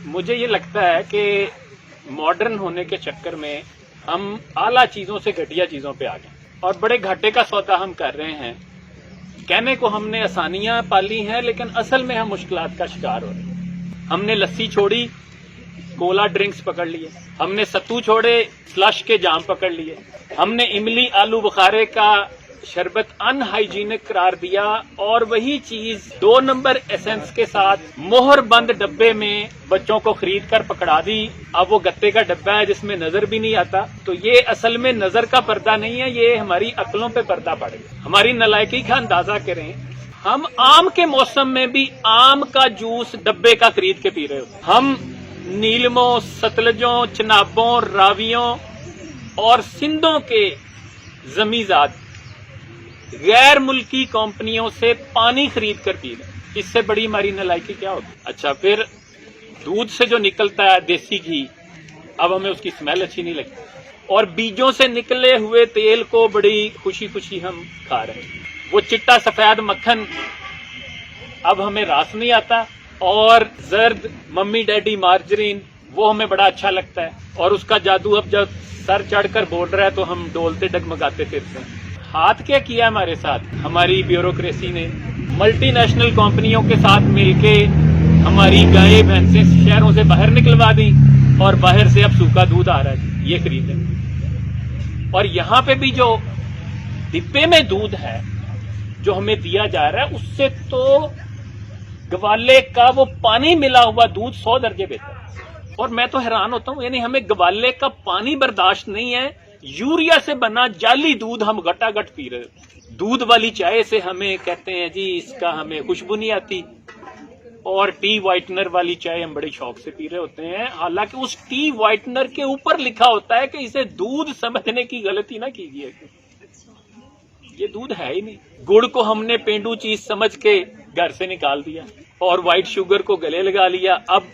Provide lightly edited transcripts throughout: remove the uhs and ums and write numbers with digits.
मुझे ये लगता है कि मॉडर्न होने के चक्कर में हम आला चीजों से घटिया चीजों पे आ गए और बड़े घाटे का सौदा हम कर रहे हैं। कहने को हमने आसानियां पाली हैं, लेकिन असल में हम मुश्किलात का शिकार हो रहे हैं। हमने लस्सी छोड़ी, कोला ड्रिंक्स पकड़ लिए, हमने सत्तू छोड़े, स्लश के जाम पकड़ लिए, हमने इमली आलू बुखारे का शरबत अनहाइजीनिक करार दिया और वही चीज 2 नंबर एसेंस के साथ मोहर बंद डब्बे में बच्चों को खरीद कर पकड़ा दी। अब वो गत्ते का डब्बा है जिसमें नजर भी नहीं आता। तो ये असल में नजर का पर्दा नहीं है, ये हमारी अक्लों पे पर्दा पड़ गया। हमारी नालायकी का अंदाजा करें, हम आम के मौसम में भी आम का जूस डब्बे का खरीद के पी रहे होते। हम नीलमों, सतलजों, चिनाबों, रावियों और सिंधों के जमीजात गैर मुल्की कंपनियों से पानी खरीद कर पी रहे। इससे बड़ी हमारी नालायकी क्या होगी। अच्छा, फिर दूध से जो निकलता है देसी घी, अब हमें उसकी स्मेल अच्छी नहीं लगती और बीजों से निकले हुए तेल को बड़ी खुशी खुशी हम खा रहे हैं। वो चिट्टा सफेद मक्खन अब हमें रास नहीं आता और जर्द मम्मी डैडी मार्जरीन वो हमें बड़ा अच्छा लगता है और उसका जादू अब जब सर चढ़कर बोल रहा है तो हम डोलते डगमगाते फिरते हैं। हाथ क्या किया हमारे साथ हमारी ब्यूरोक्रेसी ने? मल्टीनेशनल कंपनियों के साथ मिलके हमारी गायें भैंसें शहरों से बाहर निकलवा दी और बाहर से अब सूखा दूध आ रहा है, ये खरीदें। और यहाँ पे भी जो डिब्बे में दूध है जो हमें दिया जा रहा है, उससे तो गवाले का वो पानी मिला हुआ दूध 100 दर्जे बेहतर है। और मैं तो हैरान होता हूँ, यानी हमें गवाले का पानी बर्दाश्त नहीं है, यूरिया से बना जाली दूध हम गटागट पी रहे। दूध वाली चाय से हमें कहते हैं जी इसका हमें खुशबू नहीं आती, और टी व्हाइटनर वाली चाय हम बड़े शौक से पी रहे होते हैं। हालांकि उस टी व्हाइटनर के ऊपर लिखा होता है कि इसे दूध समझने की गलती ना कीजिए, ये दूध है ही नहीं। गुड़ को हमने पेंडू चीज समझ के घर से निकाल दिया और व्हाइट शुगर को गले लगा लिया। अब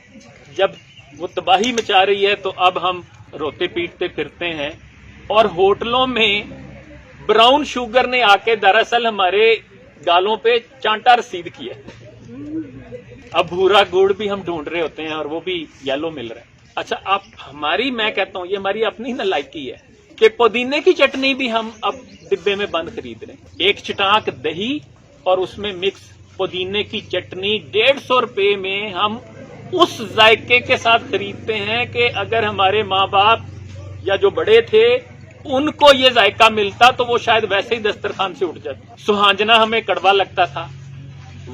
जब वो तबाही मचा रही है तो अब हम रोते पीटते फिरते हैं। और होटलों में ब्राउन शुगर ने आके दरअसल हमारे गालों पे चांटा रसीद किया। अब भूरा गुड़ भी हम ढूंढ रहे होते हैं और वो भी येलो मिल रहा है। अच्छा, आप हमारी, मैं कहता हूं ये हमारी अपनी नालायकी है कि पुदीने की चटनी भी हम अब डिब्बे में बंद खरीद रहे हैं। एक चटाक दही और उसमें मिक्स पुदीने की चटनी 150 रुपए में हम उस जायके के साथ खरीदते हैं कि अगर हमारे माँ बाप या जो बड़े थे उनको ये जायका मिलता तो वो शायद वैसे ही दस्तरखान से उठ जाते। सुहांजना हमें कड़वा लगता था,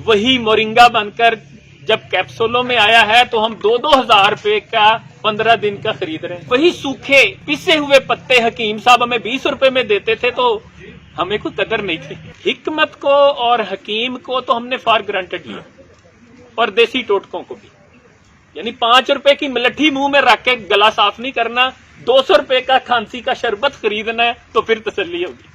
वही मोरिंगा बनकर जब कैप्सूलों में आया है तो हम 2-2 हजार रुपए का 15 दिन का खरीद रहे हैं। वही सूखे पिसे हुए पत्ते हकीम साहब हमें 20 रुपए में देते थे तो हमें कोई कदर नहीं थी। हिकमत को और हकीम को तो हमने फॉर ग्रांटेड लिया और देसी टोटकों को भी। यानी 5 रुपए की मलट्ठी मुंह में रख के गला साफ नहीं करना, 200 रुपए का खांसी का शरबत खरीदना है तो फिर तसल्ली होगी।